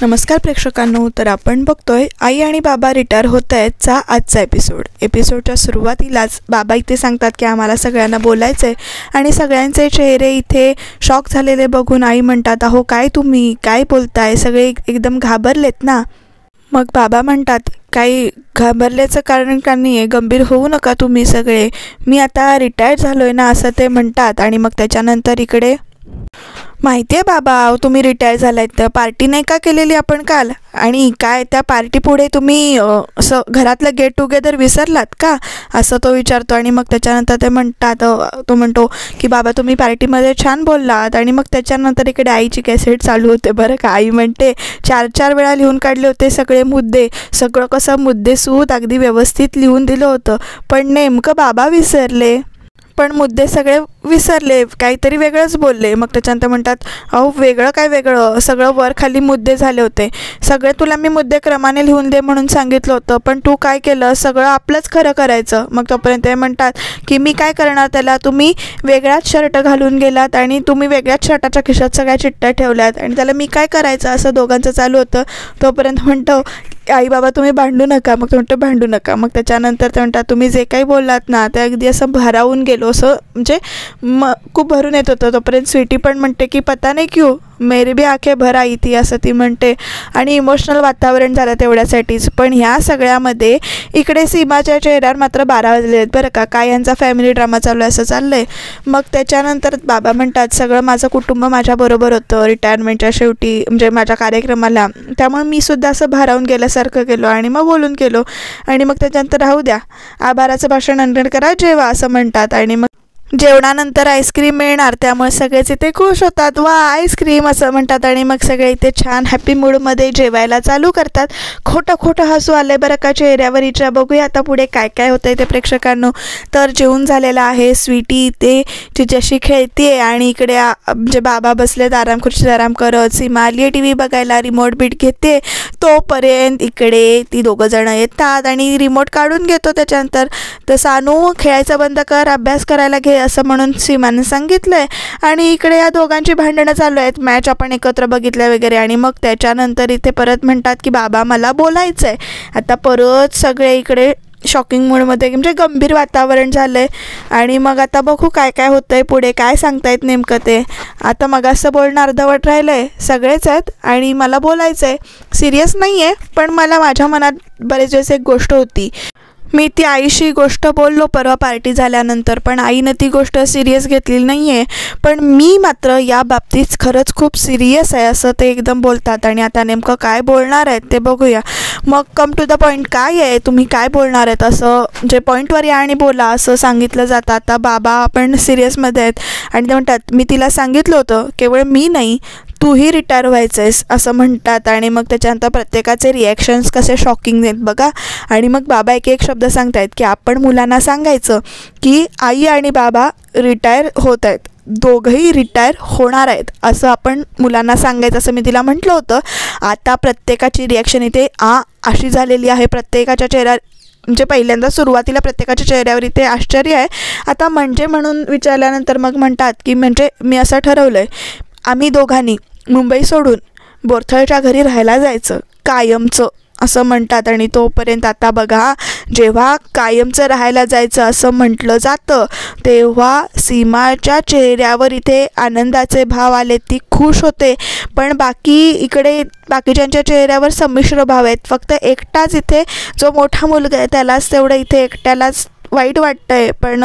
नमस्कार प्रेक्षकांनो, तर आपण बघतोय आई आणि बाबा रिटायर होत आहेतचा आजचा एपिसोडच्या सुरुवातीलाच बाबा इथे सांगतात की आम्हाला सगळ्यांना बोलायचं आहे आणि सगळ्यांचे चेहरे इथे शॉक झालेले बघून आई म्हणतात, अहो काय तुम्ही काय बोलताय, सगळे एकदम घाबरलेत ना. मग बाबा म्हणतात, काही घाबरल्याचं कारण का नाही आहे, गंभीर होऊ नका तुम्ही सगळे, मी आता रिटायर झालो आहे ना असं ते म्हणतात. आणि मग त्याच्यानंतर इकडे माहिती आहे बाबा, तुम्ही रिटायर झालात तर पार्टी नाही का केलेली आपण काल, आणि काय त्या पार्टीपुढे तुम्ही असं घरातलं गेट टुगेदर विसरलात का असं तो विचारतो. आणि मग त्याच्यानंतर ते म्हणतात, तो म्हणतो की बाबा तुम्ही पार्टीमध्ये छान बोललात. आणि मग त्याच्यानंतर इकडे आईची कॅसेट चालू होते बरं का. आई म्हणते 4 वेळा लिहून काढले होते सगळे मुद्दे, सगळं कसं मुद्देसूद अगदी व्यवस्थित लिहून दिलं होतं, पण नेमकं बाबा विसरले, पण मुद्दे सगळे विसरले, काहीतरी वेगळंच बोलले. मग त्याच्यानंतर म्हणतात, अहो वेगळं काय वेगळं, सगळं वर खाली मुद्दे झाले होते, सगळे तुला मी मुद्दे क्रमाने लिहून दे म्हणून सांगितलं होतं, पण तू काय केलं, सगळं आपलंच खरं करायचं. मग तोपर्यंत ते म्हणतात की मी काय करणार त्याला, तुम्ही वेगळाच शर्ट घालून गेलात आणि तुम्ही वेगळ्याच शर्टाच्या खिशात सगळ्या चिठ्ठ्या ठेवल्यात आणि त्याला मी काय करायचं असं दोघांचं चालू होतं. तोपर्यंत म्हणतो आई बाबा तुम्ही भांडू नका. मग ते म्हणतो भांडू नका. मग त्याच्यानंतर ते म्हणतात तुम्ही जे काही बोललात ना ते अगदी असं भारावून गेलो, असं म्हणजे खूप भरून येत होतं. तोपर्यंत स्वीटी पण म्हणते की पता नाही क्यों मेरी भी आंखें भर आई थी असं ती म्हणते. आणि इमोशनल वातावरण झालं तेवढ्यासाठीच. पण ह्या सगळ्यामध्ये इकडे सीमाच्या चेहऱ्यावर मात्र 12 वाजले आहेत बरं का. काय यांचा फॅमिली ड्रामा चालू आहे असं चाललं आहे. मग त्याच्यानंतर बाबा म्हणतात सगळं माझं कुटुंब माझ्याबरोबर होतं रिटायरमेंटच्या शेवटी, म्हणजे माझ्या कार्यक्रमाला, त्यामुळे मी सुद्धा असं भारावून गेल्यासारखं केलो आणि मग बोलून केलो. आणि मग त्याच्यानंतर राहू द्या, आभाराचं भाषण अटेंड करा, जेवा असं म्हणतात. आणि मग जेवणानंतर आईस्क्रीम मिळणार, त्यामुळे सगळेच इथे खुश होतात, वा आईस्क्रीम असं म्हणतात. आणि मग सगळे इथे छान हॅपी मूडमध्ये जेवायला चालू करतात. खोटं खोटं हसू आलं बरं का चेहऱ्यावर हिच्या. बघूया आता पुढे काय काय होतं आहे ते प्रेक्षकांनो. तर जेवून झालेलं आहे, स्वीटी इथे तिच्याशी खेळते आणि इकडे म्हणजे बाबा बसलेत आरामखुर्शीत आराम करत, सीमा आली आहे टी व्ही बघायला, रिमोट बीट घेते. तोपर्यंत इकडे ती दोघंजणं येतात आणि रिमोट काढून घेतो. त्याच्यानंतर तर सानू खेळायचं बंद कर, अभ्यास करायला घे असं म्हणून सीमाने सांगितलं आहे. आणि इकडे या दोघांची भांडणं चालू आहेत, मॅच आपण एकत्र बघितल्या वगैरे. आणि मग त्याच्यानंतर इथे परत म्हणतात की बाबा मला बोलायचं आहे. आता परत सगळे इकडे शॉकिंग मूडमध्ये, म्हणजे गंभीर वातावरण झालं आहे. आणि मग आता बघू काय काय होतं आहे पुढे, काय सांगतायत नेमकं ते. आता मग असं बोलणं अर्धवट राहिलं आहे, सगळेच आहेत आणि मला बोलायचं आहे. सिरियस नाही आहे, पण मला माझ्या मनात बरेच वेळेस एक गोष्ट होती, मी ती आईशी गोष्ट बोललो परवा पार्टी झाल्यानंतर, पण आईनं ती गोष्ट सिरियस घेतलेली नाही आहे, पण मी मात्र या बाबतीत खरंच खूप सिरियस आहे असं ते एकदम बोलतात. आणि आता नेमकं काय बोलणार आहेत ते बघूया. मग कम टू द पॉईंट काय आहे, तुम्ही काय बोलणार आहेत असं, म्हणजे पॉईंटवर या आणि बोला असं सांगितलं जातं. आता बाबा पण सिरियसमध्ये आहेत आणि ते म्हणतात मी तिला सांगितलं होतं, केवळ मी नाही तूही रिटायर व्हायचं आहेस असं म्हणतात. आणि मग त्याच्यानंतर प्रत्येकाचे रिॲक्शन्स कसे शॉकिंग आहेत बघा. आणि मग बाबा एक एक शब्द सांगतायत की आपण मुलांना सांगायचं की आई आणि बाबा रिटायर होत आहेत, दोघंही रिटायर होणार आहेत असं आपण मुलांना सांगायचं असं मी तिला म्हटलं होतं. आता प्रत्येकाची रिॲक्शन इथे अशी झालेली आहे, प्रत्येकाच्या चेहऱ्यावर, म्हणजे पहिल्यांदा सुरुवातीला प्रत्येकाच्या चेहऱ्यावर इथे आश्चर्य आहे. आता म्हणजे म्हणून विचारल्यानंतर मग म्हणतात की म्हणजे मी असं ठरवलं आहे, आम्ही दोघांनी मुंबई सोडून बोरथळच्या घरी राहायला जायचं कायमचं असं म्हणतात. आणि तोपर्यंत आता बघा, जेव्हा कायमचं राहायला जायचं असं म्हटलं जातं तेव्हा सीमाच्या चेहऱ्यावर इथे आनंदाचे भाव आले, ती खुश होते. पण बाकीच्यांच्या चेहऱ्यावर संमिश्र भाव आहेत. फक्त एकटाच इथे जो मोठा मुलगा आहे त्यालाच तेवढं इथे एकट्यालाच वाईट वाटतं आहे, पण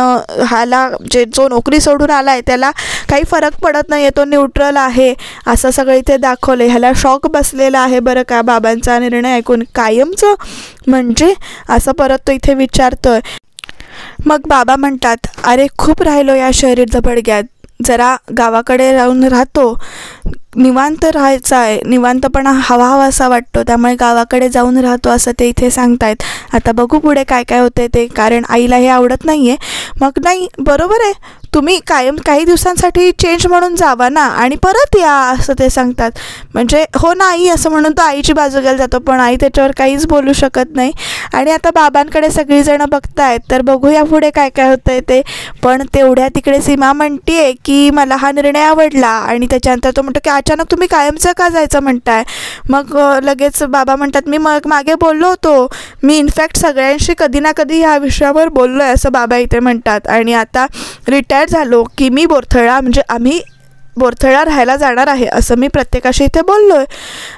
ह्याला जो नोकरी सोडून आला आहे त्याला काही फरक पडत नाही आहे, तो न्यूट्रल आहे असं सगळं इथे दाखवलं आहे. ह्याला शॉक बसलेला आहे बरं का बाबांचा निर्णय ऐकून. कायमचं म्हणजे असं परत तो इथे विचारतोय. मग बाबा म्हणतात अरे खूप राहिलो या शहरी झपडग्यात, जरा गावाकडे राहून राहतो, निवांत राहायचं आहे, निवांतपणा हवा असा वाटतो, त्यामुळे गावाकडे जाऊन राहतो असं ते इथे सांगतायत. आता बघू पुढे काय काय होते ते, कारण आईला हे आवडत नाही आहे. मग नाही बरोबर आहे, तुम्ही कायम काही दिवसांसाठी चेंज म्हणून जावा ना आणि परत या असं ते सांगतात. म्हणजे हो ना आई असं म्हणून तो आईची बाजू घ्यायला जातो, पण आई त्याच्यावर काहीच बोलू शकत नाही. आणि आता बाबांकडे सगळीजणं बघतायत, तर बघूया पुढे काय काय होतं आहे ते. पण तेवढ्या तिकडे सीमा म्हणते की मला हा निर्णय आवडला. आणि त्याच्यानंतर तो म्हणतो की अचानक तुम्ही कायमचं का जायचं म्हणताय? मग लगेच बाबा म्हणतात, मी मागे बोललो होतो, मी इनफॅक्ट सगळ्यांशी कधी ना कधी ह्या विषयावर बोललो आहे असं बाबा इथे म्हणतात. आणि आता रिटायर झालो की मी बोरथळा म्हणजे आम्ही बोरथळा राहायला जाणार आहे असं मी प्रत्येकाशी इथे बोललो आहे.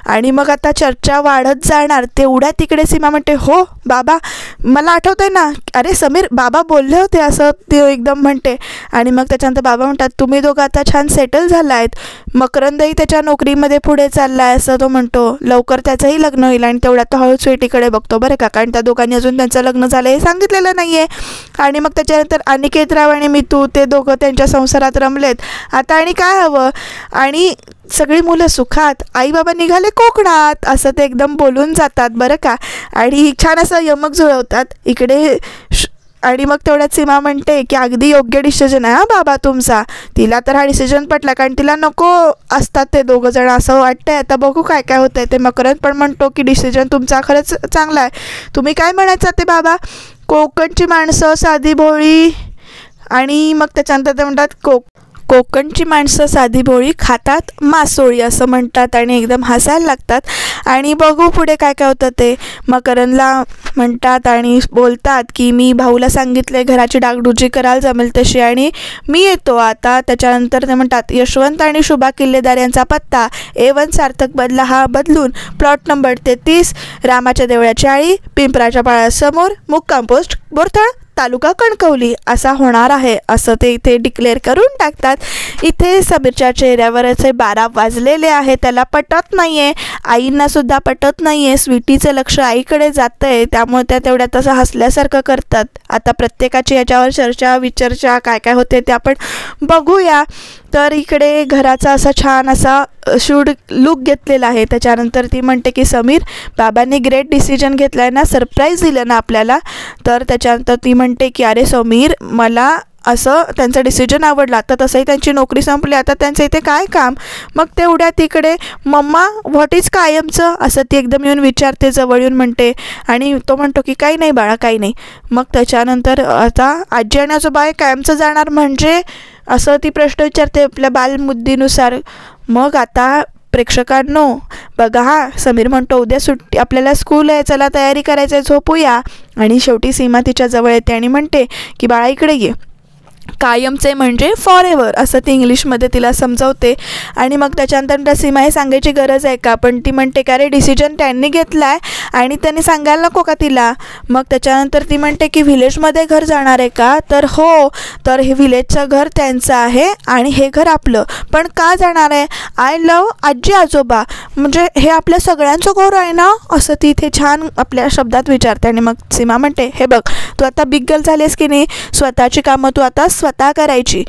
आणि मग आता चर्चा वाढत जाणार तेवढ्या तिकडे सीमा म्हणते, हो बाबा मला आठवतं आहे ना, अरे समीर बाबा बोलले होते असं ते एकदम म्हणते. आणि मग त्याच्यानंतर बाबा म्हणतात, तुम्ही दोघं आता छान सेटल झाला आहेत, मकरंदही त्याच्या नोकरीमध्ये पुढे चालला आहे असं तो म्हणतो, लवकर त्याचंही लग्न होईल. आणि तेवढ्यात तो हळूच स्वीटीकडे बघतो बरं का, कारण त्या दोघांनी अजून त्यांचं लग्न झालं हे सांगितलेलं नाही आहे. आणि मग त्याच्यानंतर अनिकेतराव आणि मितू ते दोघं त्यांच्या संसारात रमलेत. आता आणि काय हवं? आणि सगळी मुलं सुखात, आई बाबा निघाले कोकणात असं ते एकदम बोलून जातात बरं का. आणि छान असं यमक जुळवतात इकडे. आणि मग तेवढ्यात सीमा म्हणते की अगदी योग्य डिसिजन आहे हा बाबा तुमचा. तिला तर हा डिसिजन पटला, कारण तिला नको असतात ते दोघं जण असं वाटतंय. आता बघू काय काय होतं आहे ते. मकरंद पण म्हणतो की डिसिजन तुमचा खरंच चांगला आहे. तुम्ही काय म्हणायचं ते बाबा? कोकणची माणसं साधी भोळी. आणि मग त्याच्यानंतर ते म्हणतात, कोकणची माणसं साधी भोळी खातात मासोळी असं म्हणतात आणि एकदम हसायला लागतात. आणि बघू पुढे काय काय होतं ते. मकरंदला म्हणतात आणि बोलतात की मी भाऊला सांगितले घराची डागडुजी करायला जमेल तशी आणि मी येतो आता. त्याच्यानंतर ते म्हणतात, यशवंत आणि शुभा किल्लेदार यांचा पत्ता A1 सार्थक बदला हा बदलून प्लॉट नंबर 33 रामाच्या देवळाची आळी पिंपराच्या पाळासमोर मुक्काम पोस्ट बोरथळ तालुका कणकवली असा होणार आहे असं ते इथे डिक्लेअर करून टाकतात. इथे समीरच्या चेहऱ्यावरचे 12 वाजलेले आहे. त्याला पटत नाही आहे, आईंनासुद्धा पटत नाही आहे. स्वीटीचं लक्ष आईकडे जातं आहे, त्यामुळे त्या तेवढ्यात असं हसल्यासारखं करतात. आता प्रत्येकाची याच्यावर चर्चा विचर्चा काय काय होते ते आपण बघूया. तर इकडे घराचा असा छान असा शूट लुक घेतलेला आहे. त्याच्यानंतर ती म्हणते की समीर बाबांनी ग्रेट डिसिजन घेतला आहे ना, सरप्राईज दिलं ना आपल्याला. तर त्याच्यानंतर ती म्हणते की अरे समीर मला असं त्यांचा डिसिजन आवडला. आता तसंही त्यांची नोकरी संपली, आता त्यांचं इथे काय काम? मग तेवढ्या तिकडे मम्मा व्हॉट इज कायमचं असं ती एकदम येऊन विचारते, जवळ येऊन म्हणते. आणि तो म्हणतो की काही नाही बाळा काही नाही. मग त्याच्यानंतर आता आजी आणि आजोबा कायमचं जाणार म्हणजे असं ती प्रश्न विचारते आपल्या बालमुद्दीनुसार. मग आता प्रेक्षकांनो बघा हा, समीर म्हणतो उद्या सुट्टी आपल्याला स्कूल आहे, चला तयारी करायचं आहे, झोपूया. आणि शेवटी सीमा तिच्या जवळ येते आणि म्हणते की बाळा इकडे ये, कायमचे म्हणजे फॉर एव्हर असं ती इंग्लिशमध्ये तिला समजवते. आणि मग त्याच्यानंतर सीमा हे सांगायची गरज आहे का? पण ती म्हणते का रे डिसिजन त्यांनी घेतला आहे आणि त्यांनी सांगायला नको का तिला? मग त्याच्यानंतर ती म्हणते की व्हिलेजमध्ये घर जाणार आहे का? तर हो, तर हे व्हिलेजचं घर त्यांचं आहे आणि हे घर आपलं. पण का जाणार आहे? आय लव आजी आजोबा, म्हणजे हे आपल्या सगळ्यांचं घर आहे ना असं ती इथे छान आपल्या शब्दात विचारते. आणि मग सीमा म्हणते, हे बघ तू आता बिग गर्ल झालीस की नाही, स्वतःची कामं तू आता स्वतः करायची.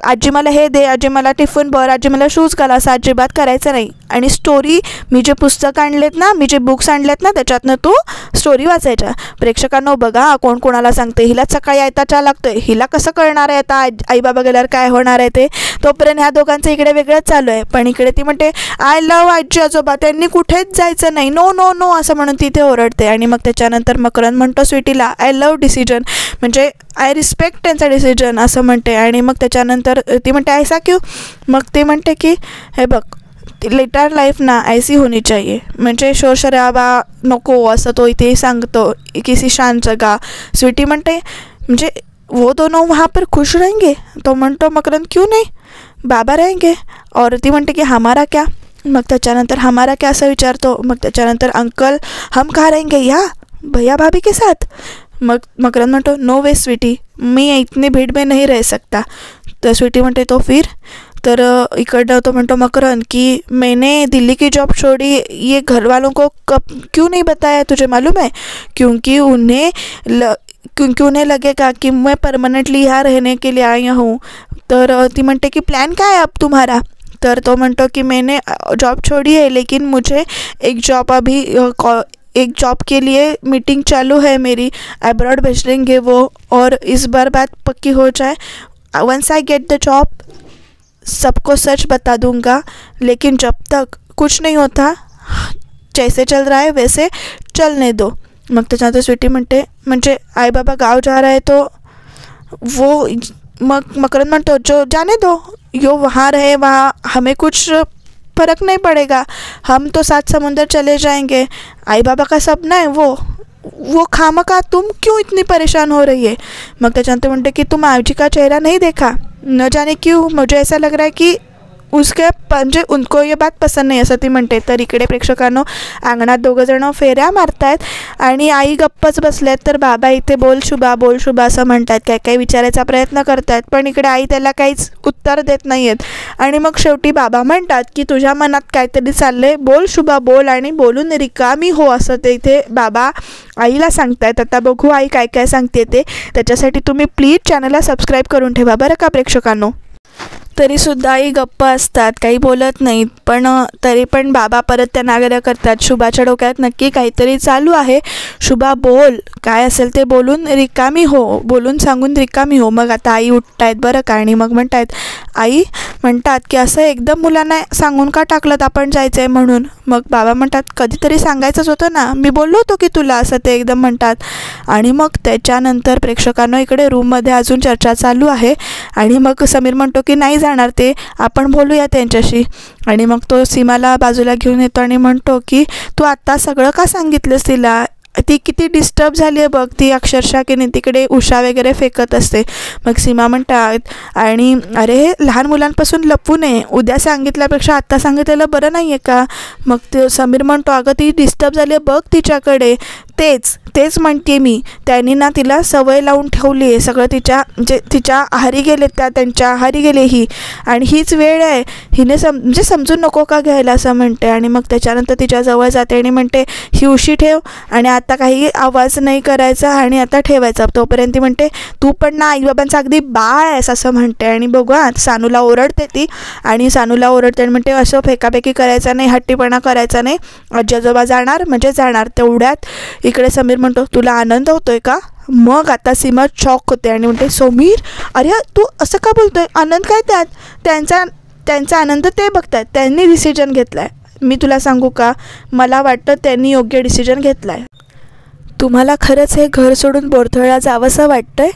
आजी मला हे दे, आजी मला टिफिन भर, आजी मला शूज घाल असं अजिबात करायचं नाही. आणि स्टोरी मी जे पुस्तक आणलेत ना, मी जे बुक्स आणलेत ना त्याच्यातनं तू स्टोरी वाचायच्या. प्रेक्षकांनो बघा कोण कोणाला सांगते, हिला सकाळी आयता चहा लागतोय, हिला कसं कळणार आहे आता आई बाबा गेल्यावर काय होणार आहे ते. तोपर्यंत ह्या दोघांचं इकडे वेगळंच चालू आहे. पण इकडे ती म्हणते आय लव आजी आजोबा, त्यांनी कुठेच जायचं नाही, नो नो नो असं म्हणून तिथे ओरडते. आणि मग त्याच्यानंतर मकरंद म्हणतो स्वीटीला आय लव डिसिजन म्हणजे आय रिस्पेक्ट त्यांचा डिसिजन असं म्हणते. आणि मग त्याच्यानंतर ती म्हणते ऐसा क्यों? मग ती म्हणते की हे बघ लेटर लाईफ ना ऐसी होनी चाहिए, म्हणजे शोर शराबा नको असं तो इथे सांगतो, किसी शांत जगह. स्वीटी म्हणते म्हणजे वो दोनों वहाँ पर खुश रहेंगे? तो म्हणतो मकरंद क्यों नहीं, बाबा रहेंगे. और ती म्हणते की हमारा क्या? मग त्याच्यानंतर हमारा क्या असं विचारतो. मग त्याच्यानंतर अंकल हम कहाँ रहेंगे, या भैया भाभी के साथ? मग मकरंद म्हणतो नो वे स्वीटी, मी इतनी भीड़ में नहीं रह सकता. तर स्वीटी म्हणते तो फिर? तर इकडं तो म्हणतो मकरंद कि मैंने दिल्ली की जॉब छोड़ी, ये घर वालों को कब क्यों नहीं बताया तुझे मालूम है? क्योंकि उन्हें लगेगा कि मैं परमानेंटली यहाँ रहने के लिए आई हूँ. तर ती म्हणते की प्लॅन काय है अब तुम्हारा? तर तो म्हणतो की मैंने जॉब छोड़ी है लेकिन मुझे एक जॉब के लिए मीटिंग चालू है मेरी, अब्रॉड भेज देंगे वो, और इस बार बात पक्की हो जाए. Once I get the job सबको सच बता दूंगा, लेकिन जब तक कुछ नहीं होता जैसे चल रहा है वैसे चलने दो. मग त्याच्यानंतर स्वीटी म्हणते म्हणजे आई बाबा गाँव जा रहा है तो वो, मग मकरंद म्हणतो जो जाने दो, यो वहाँ रहे, वहाँ हमें कुछ फ़र्क नहीं पड़ेगा, हम तो 7 समुंदर चले जाएंगे, आई बाबा का सपना है वो खामखा तुम क्यों इतनी परेशान हो रही है। मग त्याच्यानंतर म्हणते की तुम आजी का चेहरा नहीं देखा, न जाने क्यों मुझे ऐसा लग रहा है की उसके म्हणजे उनको ये बात पसंद नाही असं ती म्हणते। तर इकडे प्रेक्षकांनो अंगणात दोघंजणं फेऱ्या मारतायत आणि आई गप्पच बसल्यात, तर बाबा इथे बोल शुभा असं म्हणतात, काय काय विचारायचा प्रयत्न करतायत, पण इकडे आई त्याला काहीच उत्तर देत नाही आहेत। आणि मग शेवटी बाबा म्हणतात की तुझ्या मनात काहीतरी चाललंय, बोल शुभा बोल आणि बोलून रिकामी हो, असं ते इथे बाबा आईला सांगतायत। आता बघू आई काय काय सांगते ते, त्याच्यासाठी तुम्ही प्लीज चॅनलला सबस्क्राईब करून ठेवा बरं का प्रेक्षकांनो। तरीसुद्धा आई गप्प असतात, काही बोलत नाहीत, पण तरी पण बाबा परत त्यांना आग्रह करतात। शुभाच्या डोक्यात नक्की काहीतरी चालू आहे, शुभा बोल, काय असेल ते बोलून रिकामी हो, बोलून सांगून रिकामी हो। मग आता आई उठतायत बरं का, आणि मग म्हणतायत आई म्हणतात की असं एकदम मुलांना सांगून का टाकलं आपण जायचं आहे म्हणून। मग बाबा म्हणतात कधीतरी सांगायचंच होतं ना, मी बोललो होतो की तुला, असं ते एकदम म्हणतात। आणि मग त्याच्यानंतर प्रेक्षकांना इकडे रूममध्ये अजून चर्चा चालू आहे, आणि मग समीर म्हणतो की नाही जाणार ते, आपण बोलूया त्यांच्याशी। आणि मग तो सीमाला बाजूला घेऊन येतो आणि म्हणतो की तू आत्ता सगळं का सांगितलंस तिला, ती किती डिस्टर्ब झाली आहे बघ, ती अक्षरशः की नाही तिकडे उषा वगैरे फेकत असते। मग सीमा म्हणतात आणि अरे लहान मुलांपासून लपवू नये, उद्या सांगितल्यापेक्षा आत्ता सांगितलेलं बरं नाही आहे का। मग ते समीर म्हणतो अगं ती डिस्टर्ब झाली आहे बघ तिच्याकडे, तेच म्हणते मी, त्यांनी ना तिला सवय लावून ठेवली आहे, सगळं तिच्या आहारी गेले, त्यांच्या आहारी गेले ही, आणि हीच वेळ आहे, हिने म्हणजे समजून नको का घ्यायला, असं म्हणते। आणि मग त्याच्यानंतर तिच्याजवळ जाते आणि म्हणते ही उशी ठेव आणि आता काही आवाज नाही करायचा आणि आता ठेवायचा। तोपर्यंत ती म्हणते तू पण ना आईबाबांचा अगदी बाळ आहेस, असं म्हणते। आणि बघू सानूला ओरडते ती, आणि सानूला ओरडते आणि म्हणते असं फेकाफेकी करायचा नाही, हट्टीपणा करायचा नाही, आजी आजोबा जाणार म्हणजे जाणार। तेवढ्यात इकडे समीर म्हणतो तुला आनंद होतोय का। मग आता सीमा शॉक होते आणि म्हणते समीर अरे तू असं का बोलतोय, आनंद काय त्यात, त्यांचा आनंद ते बघतात, त्यांनी डिसिजन घेतला आहे। मी तुला सांगू का, मला वाटतं त्यांनी योग्य डिसिजन घेतला आहे, तुम्हाला खरंच हे घर सोडून बोरथळला जावंसं वाटतंय।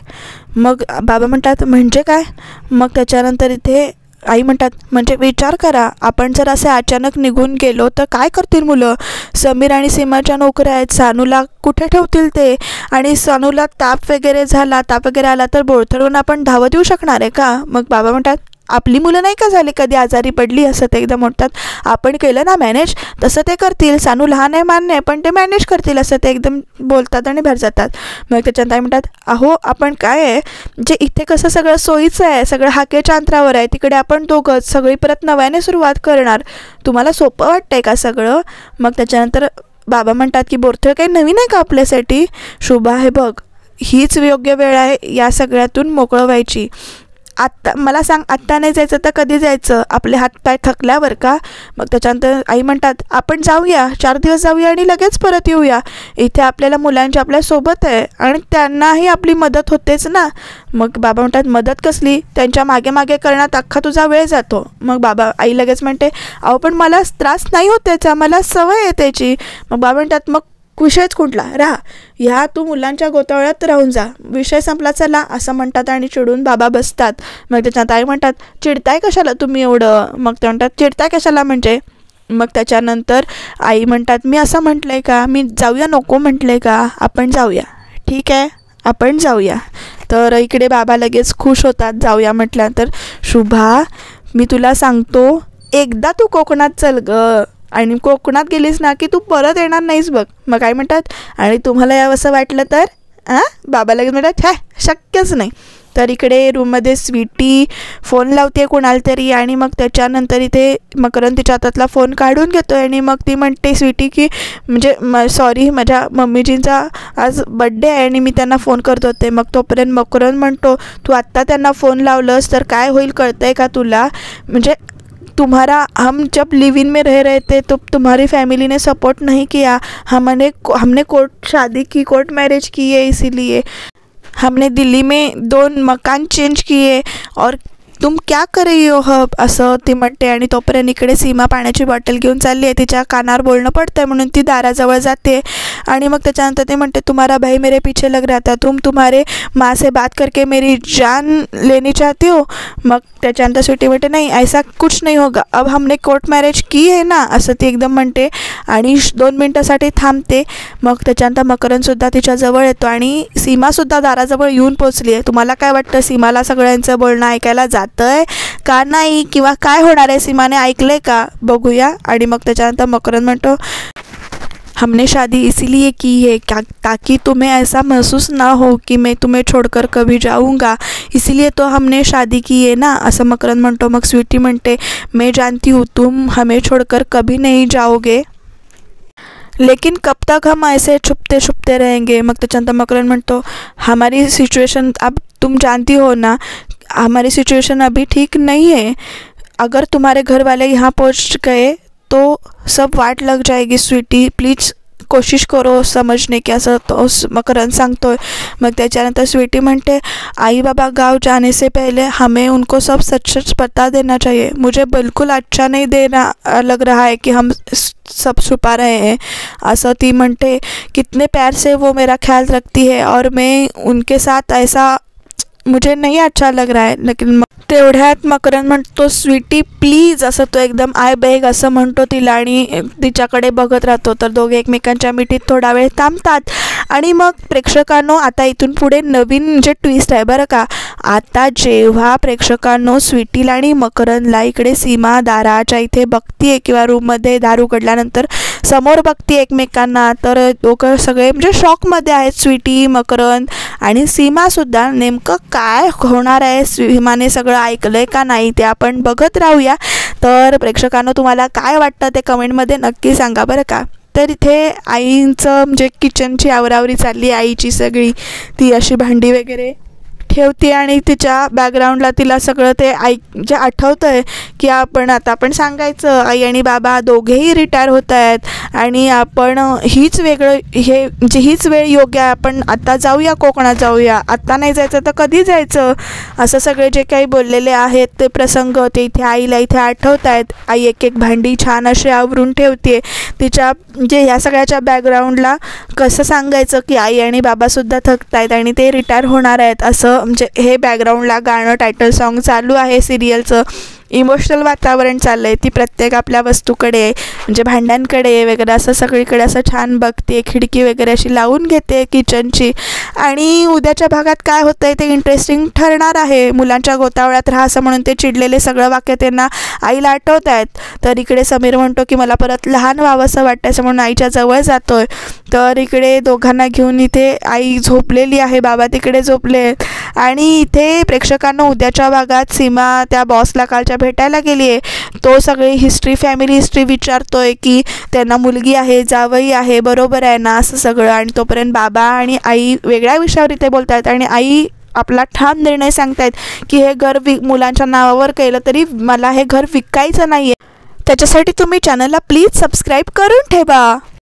मग बाबा म्हणतात म्हणजे काय। मग त्याच्यानंतर इथे आई म्हणतात म्हणजे विचार करा, आपण जर असे अचानक निघून गेलो तर काय करतील मुलं, समीर आणि सीमाच्या नोकऱ्या आहेत, सानूला कुठे ठेवतील ते, आणि सानूला ताप वगैरे आला तर बोरथळून आपण धावत येऊ शकणार आहे का। मग बाबा म्हणतात आपली मुलं नाही का झाली कधी आजारी पडली, असं ते एकदम म्हणतात, आपण केलं ना मॅनेज, तसं ते करतील, सानू लहान आहे मान्य आहे पण ते मॅनेज करतील, असं ते एकदम बोलतात आणि बाहेर जातात। मग त्याच्यात आई म्हणतात अहो आपण काय आहे, जे इथे कसं सगळं सोयीचं आहे, सगळं हाकेच्या अंतरावर आहे, तिकडे आपण दोघंच सगळी परत नव्याने सुरुवात करणार, तुम्हाला सोपं वाटतंय का सगळं। मग त्याच्यानंतर बाबा म्हणतात की बोरथळ काही नवीन आहे का आपल्यासाठी, शुभा हे बघ हीच योग्य वेळ आहे या सगळ्यातून मोकळं व्हायची, आत्ता मला सांग आत्ता नाही जायचं तर कधी जायचं, आपले हातपाय थकल्यावर का। मग त्याच्यानंतर आई म्हणतात आपण जाऊया, 4 दिवस जाऊया आणि लगेच परत येऊया, इथे आपल्याला मुलांच्या आपल्यासोबत आहे आणि त्यांनाही आपली मदत होतेच ना। मग बाबा म्हणतात मदत कसली, त्यांच्या मागे मागे करण्यात अख्खा तुझा वेळ जातो। मग बाबा आई लगेच म्हणते अहो पण मला त्रास नाही होत त्याचा, मला सवय आहे त्याची। मग बाबा म्हणतात मग विषयच कुठला, राहा ह्या तू मुलांच्या गोतावळ्यात राहून जा, विषय संपला चला, असं म्हणतात आणि चिडून बाबा बसतात। मग त्याच्यात आई म्हणतात चिडताय कशाला तुम्ही एवढं, मग ते म्हणतात चिडताय कशाला म्हणजे। मग त्याच्यानंतर आई म्हणतात मी असं म्हटलंय का, मी जाऊया नको म्हटलंय का, आपण जाऊया, ठीक आहे आपण जाऊया। तर इकडे बाबा लगेच खुश होतात जाऊया म्हटल्यानंतर। शुभा मी तुला सांगतो एकदा तू कोकणात चल ग, आणि कोकणात गेलीस ना की तू परत येणार नाहीस बघ। मग काय म्हणतात आणि तुम्हाला यावंसं वाटलं तर बाबा लगेच म्हणतात शक्यच नाही। तर इकडे रूममध्ये स्वीटी फोन लावते कोणाला तरी, आणि मग त्याच्यानंतर इथे मकरंद तिच्या हातातला फोन काढून घेतो आणि मग ती म्हणते स्वीटी की म्हणजे सॉरी माझ्या मम्मीजींचा आज बड्डे आहे आणि मी त्यांना फोन करत होते। मग तोपर्यंत मकरंद म्हणतो तू आत्ता त्यांना फोन लावलंस तर काय होईल कळतंय का तुला, म्हणजे हम जब लिव इन में रह रहे थे तो तुम्हारी फैमिली ने सपोर्ट नहीं किया, हमने कोर्ट मैरिज की है, इसीलिए हमने दिल्ली में 2 मकान चेंज किए और तुम क्या कर रही हो हब, असं ती म्हणते. आणि तोपर्यंत इकडे सीमा पाण्याची बॉटल घेऊन चालली आहे. तिच्या कानावर बोलणं पडतं आहे म्हणून ती दाराजवळ जाते. आणि मग त्याच्यानंतर ते म्हणते, तुम्हारा भाई मेरे पीछे लग रहा था, तुम तुम्हारे माँ से बात करके मेरी जान लेनी चाहती हो. मग त्याच्यानंतर स्वीटी म्हणते, नाही ऐसा कुछ नहीं होगा, अब हमने कोर्ट मॅरेज की आहे ना, असं ती एकदम म्हणते. आणि 2 मिनटासाठी थांबते. मग त्याच्यानंतर मकरंदसुद्धा तिच्याजवळ येतो आणि सीमासुद्धा दाराजवळ येऊन पोचली आहे. तुम्हाला काय वाटतं, सीमाला सगळ्यांचं बोलणं ऐकायला जातं आहे का नाही, किंवा काय होणार आहे, सीमाने ऐकलं आहे का, बघूया. आणि मग त्याच्यानंतर मकरंद म्हणतो, हमने शादी इसीलिए की है ताकि तुम्हें ऐसा महसूस ना हो कि मैं तुम्हें छोड़कर कभी जाऊंगा, इसीलिए तो हमने शादी की है ना, असं मकरंद म्हणतो. मग स्वीटी म्हणते, मैं जानती हूँ तुम हमें छोड़कर कभी नहीं जाओगे, लेकिन कब तक हम ऐसे छुपते छुपते रहेंगे. मग त्याच्यानंतर मकरंद म्हणतो, हमारी सिचुएशन अब तुम जानती हो ना, हमारी सिचुएशन अभी ठीक नहीं है, अगर तुम्हारे घर वाले यहाँ पहुँच गए तो सब वाट लग जाएगी स्वीटी, प्लीज़ कोशिश करो समझने की, असं तो मकरंद सांगतोय. मग त्याच्यानंतर स्वीटी म्हणते, आई बाबा गाँव जाने से पहले हमें उनको सब सच सच बता देना चाहिए, मुझे बिल्कुल अच्छा नहीं देना लग रहा है कि हम सब छुपा रहे हैं, असं ती म्हणते. कितने प्यार से वो मेरा ख्याल रखती है और मैं उनके साथ ऐसा मुझे नहीं अच्छा लग रहा है. लेकिन तेवढ्यात मकरंद म्हणतो, स्वीटी प्लीज, असं तो एकदम आय बेग असं म्हणतो तिला आणि तिच्याकडे बघत राहतो. तर दोघे एकमेकांच्या मिठीत थोडा वेळ थांबतात. आणि मग प्रेक्षकांनो, आता इथून पुढे नवीन जे ट्विस्ट आहे बरं का. आता जेव्हा प्रेक्षकांनो स्वीटीला आणि मकरंदला इकडे सीमा दाराच्या इथे बघतीये किंवा रूममध्ये दार उघडल्यानंतर समोर बघते एकमेकांना, तर दोघं सगळे म्हणजे शॉकमध्ये आहेत, स्वीटी, मकरंद आणि सीमासुद्धा. नेमकं काय होणार आहे, सीमाने सगळं ऐकलं आहे का नाही, ते आपण बघत राहूया. तर प्रेक्षकांनो, तुम्हाला काय वाटतं ते कमेंटमध्ये नक्की सांगा बरं का. तर इथे आईंचं म्हणजे किचनची आवरावरी चालली आहे, आईची सगळी ती अशी भांडी वगैरे ठेवते आणि तिच्या बॅकग्राऊंडला तिला सगळं ते जे आठवतं आहे की आपण सांगायचं आई आणि बाबा दोघेही रिटायर होत आहेत आणि आपण हीच वेळ योग्य आहे, आपण आता जाऊया, कोकणात जाऊया, आत्ता नाही जायचं तर कधी जायचं, असं सगळे जे काही बोललेले आहेत ते प्रसंग ते इथे आईला इथे आठवत आहेत. आई एक एक भांडी छान अशी आवरून ठेवते. तिच्या म्हणजे ह्या सगळ्याच्या बॅकग्राऊंडला कसं सांगायचं की आई आणि बाबासुद्धा थकत आहेत आणि ते रिटायर होणार आहेत, असं म्हणजे हे बॅकग्राऊंडला गाणं टायटल सॉन्ग चालू आहे सिरियलचं. इमोशनल वातावरण चाललं आहे. ती प्रत्येक आपल्या वस्तूकडे म्हणजे भांड्यांकडे वगैरे असं सगळीकडे असं छान बघते, खिडकी वगैरे अशी लावून घेते किचनची. आणि उद्याच्या भागात काय होतं आहे ते इंटरेस्टिंग ठरणार आहे. मुलांच्या गोतावळ्यात राहा असं म्हणून ते चिडलेले सगळं वाक्य त्यांना आईला आठवत आहेत. तर इकडे समीर म्हणतो की मला परत लहान व्हावंसं वाटतं, असं म्हणून आईच्या जवळ जातो आहे. तर इकडे दोघांना घेऊन इथे आई झोपलेली आहे, बाबा तिकडे झोपले आहेत. आणि इथे प्रेक्षकांना उद्याच्या भागात सीमा त्या बॉसला कालच्या भेटायला गेली आहे. तो सगळी फॅमिली हिस्ट्री विचारतोय की त्यांना मुलगी आहे, जावई आहे, बरोबर आहे ना, असं सगळं. आणि तोपर्यंत बाबा आणि आई वेगळ्या विषयावर इथे बोलत आहेत आणि आई आपला ठाम निर्णय सांगतायत की हे घर मुलांच्या नावावर केलं तरी मला हे घर विकायचं नाही आहे, त्याच्यासाठी तुम्ही चॅनलला प्लीज सबस्क्राईब करून ठेवा.